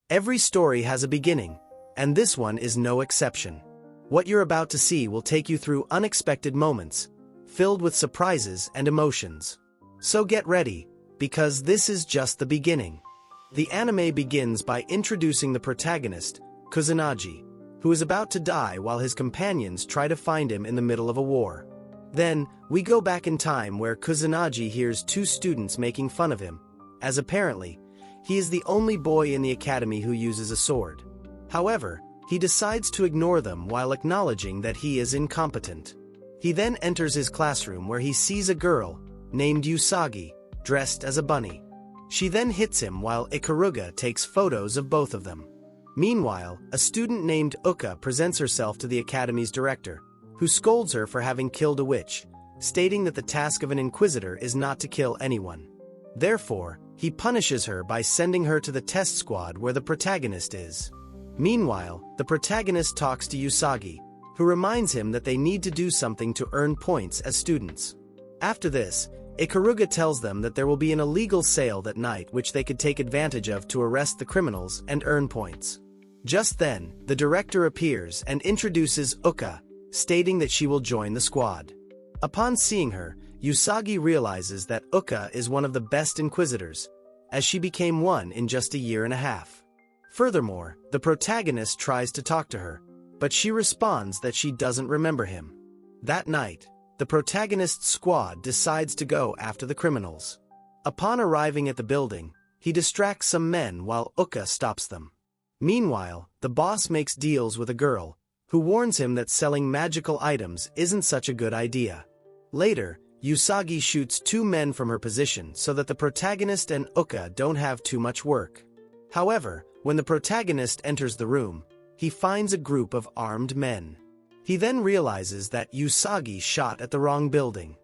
Every story has a beginning, and this one is no exception. What you're about to see will take you through unexpected moments, filled with surprises and emotions. So get ready, because this is just the beginning. The anime begins by introducing the protagonist, Kusanagi, who is about to die while his companions try to find him in the middle of a war. Then, we go back in time where Kusanagi hears two students making fun of him, as apparently, he is the only boy in the academy who uses a sword. However, he decides to ignore them while acknowledging that he is incompetent. He then enters his classroom where he sees a girl, named Usagi, dressed as a bunny. She then hits him while Ikaruga takes photos of both of them. Meanwhile, a student named Uka presents herself to the academy's director, who scolds her for having killed a witch, stating that the task of an inquisitor is not to kill anyone. Therefore, he punishes her by sending her to the test squad where the protagonist is. Meanwhile, the protagonist talks to Usagi, who reminds him that they need to do something to earn points as students. After this, Ikaruga tells them that there will be an illegal sale that night which they could take advantage of to arrest the criminals and earn points. Just then, the director appears and introduces Uka, stating that she will join the squad. Upon seeing her, Usagi realizes that Uka is one of the best inquisitors, as she became one in just a year and a half. Furthermore, the protagonist tries to talk to her, but she responds that she doesn't remember him. That night, the protagonist's squad decides to go after the criminals. Upon arriving at the building, he distracts some men while Uka stops them. Meanwhile, the boss makes deals with a girl, who warns him that selling magical items isn't such a good idea. Later, Usagi shoots two men from her position so that the protagonist and Uka don't have too much work. However, when the protagonist enters the room, he finds a group of armed men. He then realizes that Usagi shot at the wrong building.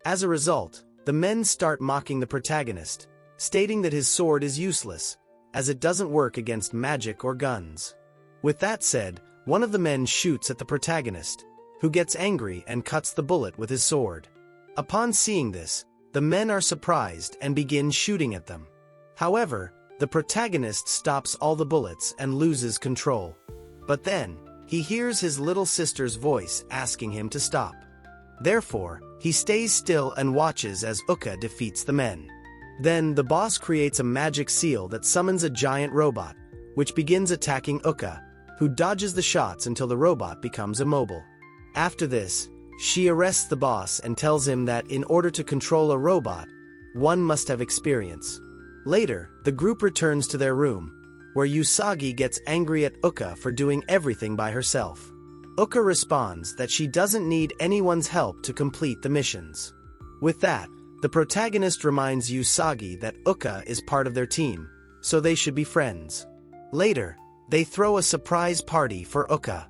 As a result, the men start mocking the protagonist, stating that his sword is useless, as it doesn't work against magic or guns. With that said, one of the men shoots at the protagonist, who gets angry and cuts the bullet with his sword. Upon seeing this, the men are surprised and begin shooting at them. However, the protagonist stops all the bullets and loses control. But then, he hears his little sister's voice asking him to stop. Therefore, he stays still and watches as Uka defeats the men. Then, the boss creates a magic seal that summons a giant robot, which begins attacking Uka, who dodges the shots until the robot becomes immobile. After this, she arrests the boss and tells him that in order to control a robot, one must have experience. Later, the group returns to their room, where Usagi gets angry at Uka for doing everything by herself. Uka responds that she doesn't need anyone's help to complete the missions. With that, the protagonist reminds Usagi that Uka is part of their team, so they should be friends. Later, they throw a surprise party for Uka.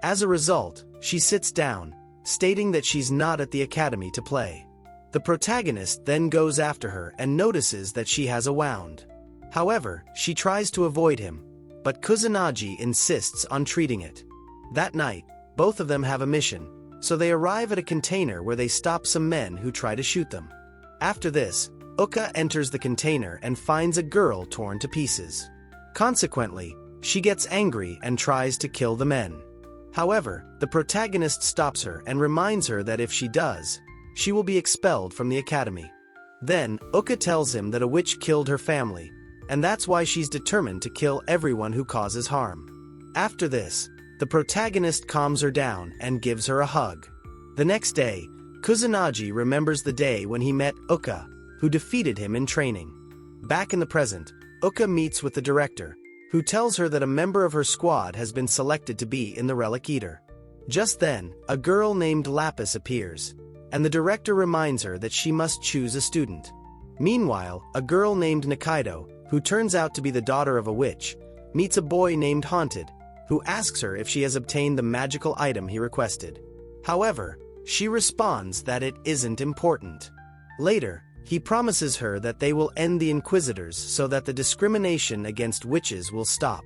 As a result, she sits down, stating that she's not at the academy to play. The protagonist then goes after her and notices that she has a wand. However, she tries to avoid him, but Kusanagi insists on treating it. That night, both of them have a mission, so they arrive at a container where they stop some men who try to shoot them. After this, Uka enters the container and finds a girl torn to pieces. Consequently, she gets angry and tries to kill the men. However, the protagonist stops her and reminds her that if she does, she will be expelled from the academy. Then, Uka tells him that a witch killed her family, and that's why she's determined to kill everyone who causes harm. After this, the protagonist calms her down and gives her a hug. The next day, Kusanagi remembers the day when he met Uka, who defeated him in training. Back in the present, Uka meets with the director, who tells her that a member of her squad has been selected to be in the Relic Eater. Just then, a girl named Lapis appears, and the director reminds her that she must choose a student. Meanwhile, a girl named Nikaido, who turns out to be the daughter of a witch, meets a boy named Haunted, who asks her if she has obtained the magical item he requested. However, she responds that it isn't important. Later, he promises her that they will end the Inquisitors so that the discrimination against witches will stop.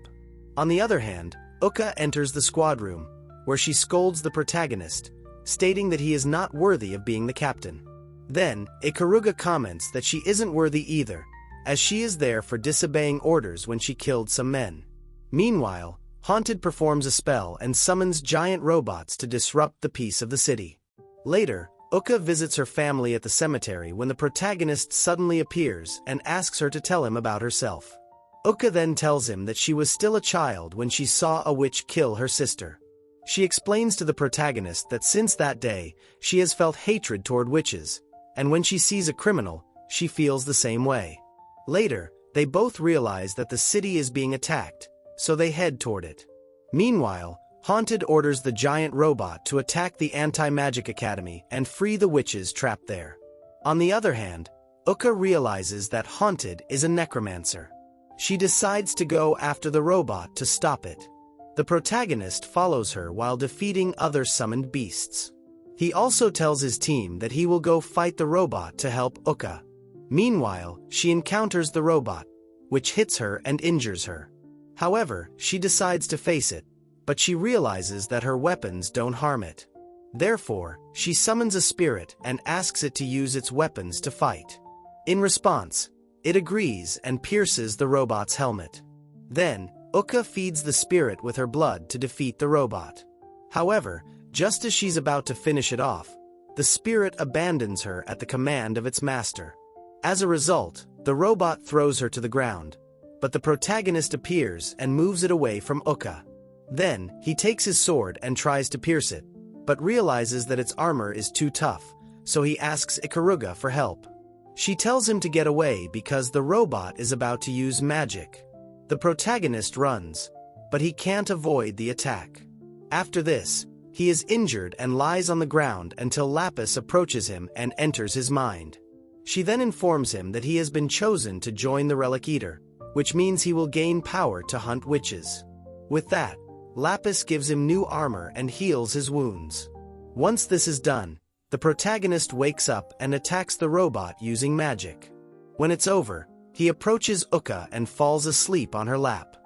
On the other hand, Uka enters the squad room, where she scolds the protagonist, stating that he is not worthy of being the captain. Then, Ikaruga comments that she isn't worthy either, as she is there for disobeying orders when she killed some men. Meanwhile, Haunted performs a spell and summons giant robots to disrupt the peace of the city. Later, Uka visits her family at the cemetery when the protagonist suddenly appears and asks her to tell him about herself. Uka then tells him that she was still a child when she saw a witch kill her sister. She explains to the protagonist that since that day, she has felt hatred toward witches, and when she sees a criminal, she feels the same way. Later, they both realize that the city is being attacked, so they head toward it. Meanwhile, Haunted orders the giant robot to attack the Anti-Magic Academy and free the witches trapped there. On the other hand, Uka realizes that Haunted is a necromancer. She decides to go after the robot to stop it. The protagonist follows her while defeating other summoned beasts. He also tells his team that he will go fight the robot to help Uka. Meanwhile, she encounters the robot, which hits her and injures her. However, she decides to face it, but she realizes that her weapons don't harm it. Therefore, she summons a spirit and asks it to use its weapons to fight. In response, it agrees and pierces the robot's helmet. Then, Uka feeds the spirit with her blood to defeat the robot. However, just as she's about to finish it off, the spirit abandons her at the command of its master. As a result, the robot throws her to the ground, but the protagonist appears and moves it away from Uka. Then, he takes his sword and tries to pierce it, but realizes that its armor is too tough, so he asks Ikaruga for help. She tells him to get away because the robot is about to use magic. The protagonist runs, but he can't avoid the attack. After this, he is injured and lies on the ground until Lapis approaches him and enters his mind. She then informs him that he has been chosen to join the Relic Eater, which means he will gain power to hunt witches. With that, Lapis gives him new armor and heals his wounds. Once this is done, the protagonist wakes up and attacks the robot using magic. When it's over, he approaches Uka and falls asleep on her lap.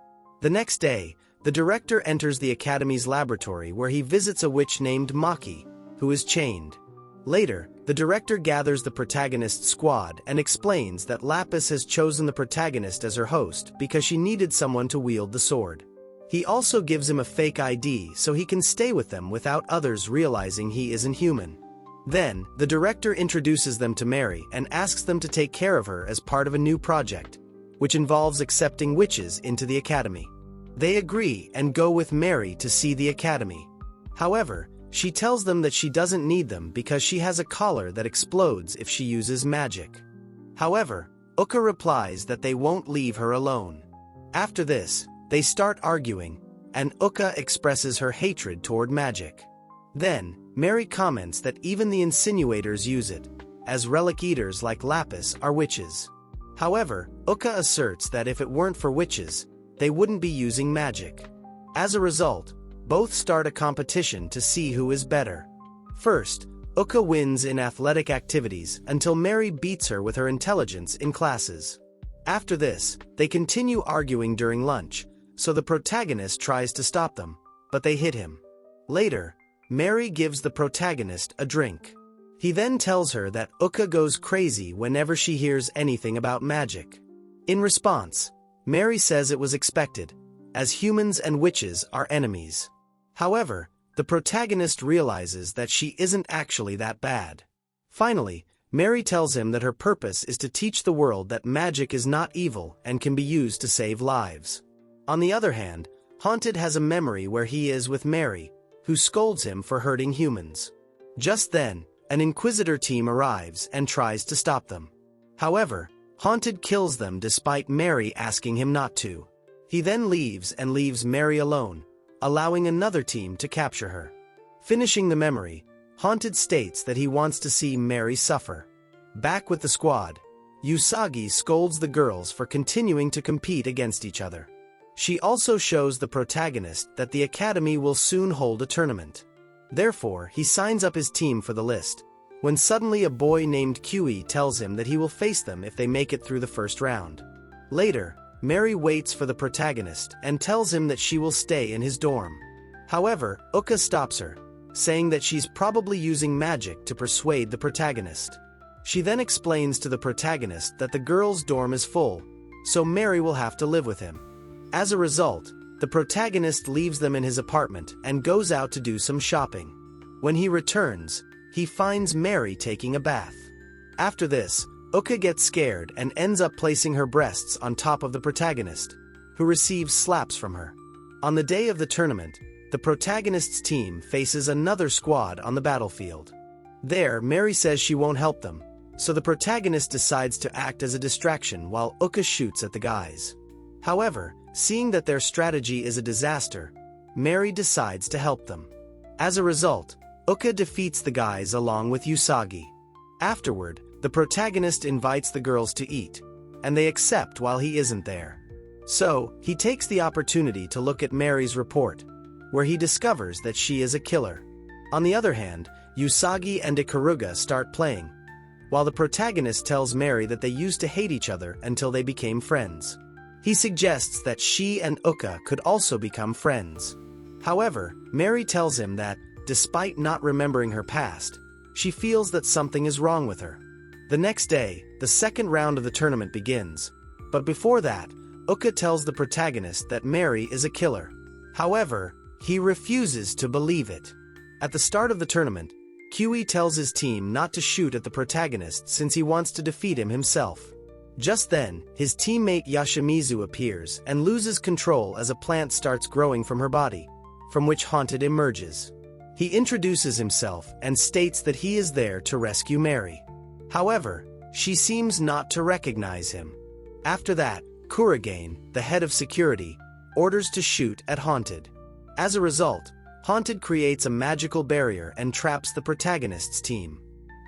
The next day, the director enters the Academy's laboratory where he visits a witch named Maki, who is chained. Later, the director gathers the protagonist's squad and explains that Lapis has chosen the protagonist as her host because she needed someone to wield the sword. He also gives him a fake ID so he can stay with them without others realizing he isn't human. Then, the director introduces them to Mary and asks them to take care of her as part of a new project, which involves accepting witches into the academy. They agree and go with Mary to see the academy. However, she tells them that she doesn't need them because she has a collar that explodes if she uses magic. However, Uka replies that they won't leave her alone. After this, they start arguing, and Uka expresses her hatred toward magic. Then, Mary comments that even the insinuators use it, as relic eaters like Lapis are witches. However, Uka asserts that if it weren't for witches, they wouldn't be using magic. As a result, both start a competition to see who is better. First, Uka wins in athletic activities until Mary beats her with her intelligence in classes. After this, they continue arguing during lunch, so the protagonist tries to stop them, but they hit him. Later, Mary gives the protagonist a drink. He then tells her that Uka goes crazy whenever she hears anything about magic. In response, Mary says it was expected, as humans and witches are enemies. However, the protagonist realizes that she isn't actually that bad. Finally, Mary tells him that her purpose is to teach the world that magic is not evil and can be used to save lives. On the other hand, Haunted has a memory where he is with Mary, who scolds him for hurting humans. Just then, an Inquisitor team arrives and tries to stop them. However, Haunted kills them despite Mary asking him not to. He then leaves and leaves Mary alone, allowing another team to capture her. Finishing the memory, Haunted states that he wants to see Mary suffer. Back with the squad, Usagi scolds the girls for continuing to compete against each other. She also shows the protagonist that the academy will soon hold a tournament. Therefore, he signs up his team for the list, when suddenly a boy named Kui tells him that he will face them if they make it through the first round. Later, Mary waits for the protagonist and tells him that she will stay in his dorm. However, Uka stops her, saying that she's probably using magic to persuade the protagonist. She then explains to the protagonist that the girl's dorm is full, so Mary will have to live with him. As a result, the protagonist leaves them in his apartment and goes out to do some shopping. When he returns, he finds Mary taking a bath. After this, Uka gets scared and ends up placing her breasts on top of the protagonist, who receives slaps from her. On the day of the tournament, the protagonist's team faces another squad on the battlefield. There, Mary says she won't help them, so the protagonist decides to act as a distraction while Uka shoots at the guys. However, seeing that their strategy is a disaster, Mary decides to help them. As a result, Uka defeats the guys along with Usagi. Afterward, the protagonist invites the girls to eat, and they accept while he isn't there. So, he takes the opportunity to look at Mary's report, where he discovers that she is a killer. On the other hand, Usagi and Ikaruga start playing, while the protagonist tells Mary that they used to hate each other until they became friends. He suggests that she and Uka could also become friends. However, Mary tells him that, despite not remembering her past, she feels that something is wrong with her. The next day, the second round of the tournament begins, but before that, Uka tells the protagonist that Mary is a killer. However, he refuses to believe it. At the start of the tournament, Kui tells his team not to shoot at the protagonist since he wants to defeat him himself. Just then, his teammate Yoshimizu appears and loses control as a plant starts growing from her body, from which Haunted emerges. He introduces himself and states that he is there to rescue Mary. However, she seems not to recognize him. After that, Kuragain, the head of security, orders to shoot at Haunted. As a result, Haunted creates a magical barrier and traps the protagonist's team.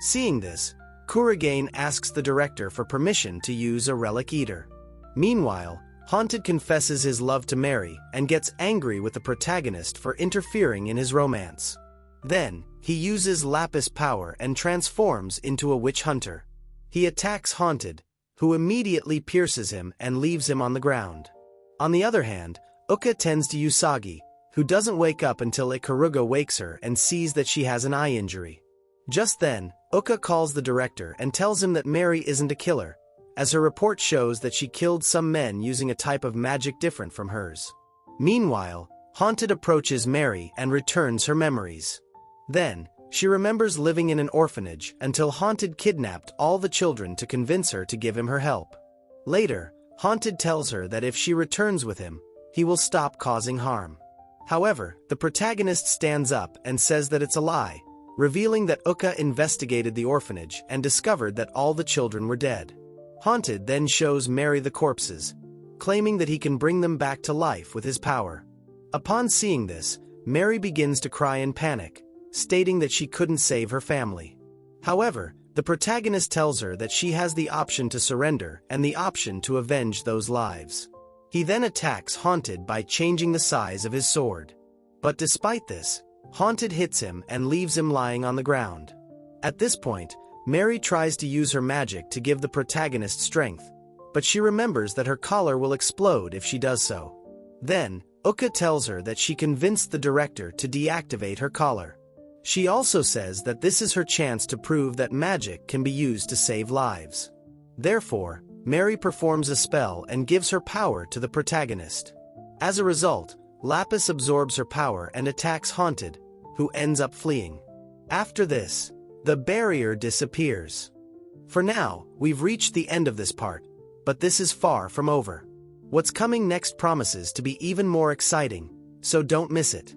Seeing this, Kuragain asks the director for permission to use a relic eater. Meanwhile, Haunted confesses his love to Mary and gets angry with the protagonist for interfering in his romance. Then, he uses Lapis power and transforms into a witch hunter. He attacks Haunted, who immediately pierces him and leaves him on the ground. On the other hand, Uka tends to Usagi, who doesn't wake up until Ikaruga wakes her and sees that she has an eye injury. Just then, Uka calls the director and tells him that Mary isn't a killer, as her report shows that she killed some men using a type of magic different from hers. Meanwhile, Haunted approaches Mary and returns her memories. Then, she remembers living in an orphanage until Haunted kidnapped all the children to convince her to give him her help. Later, Haunted tells her that if she returns with him, he will stop causing harm. However, the protagonist stands up and says that it's a lie, revealing that Uka investigated the orphanage and discovered that all the children were dead. Haunted then shows Mary the corpses, claiming that he can bring them back to life with his power. Upon seeing this, Mary begins to cry in panic, stating that she couldn't save her family. However, the protagonist tells her that she has the option to surrender and the option to avenge those lives. He then attacks Haunted by changing the size of his sword. But despite this, Haunted hits him and leaves him lying on the ground. At this point, Mary tries to use her magic to give the protagonist strength, but she remembers that her collar will explode if she does so. Then, Uka tells her that she convinced the director to deactivate her collar. She also says that this is her chance to prove that magic can be used to save lives. Therefore, Mary performs a spell and gives her power to the protagonist. As a result, Lapis absorbs her power and attacks Haunted, who ends up fleeing. After this, the barrier disappears. For now, we've reached the end of this part, but this is far from over. What's coming next promises to be even more exciting, so don't miss it.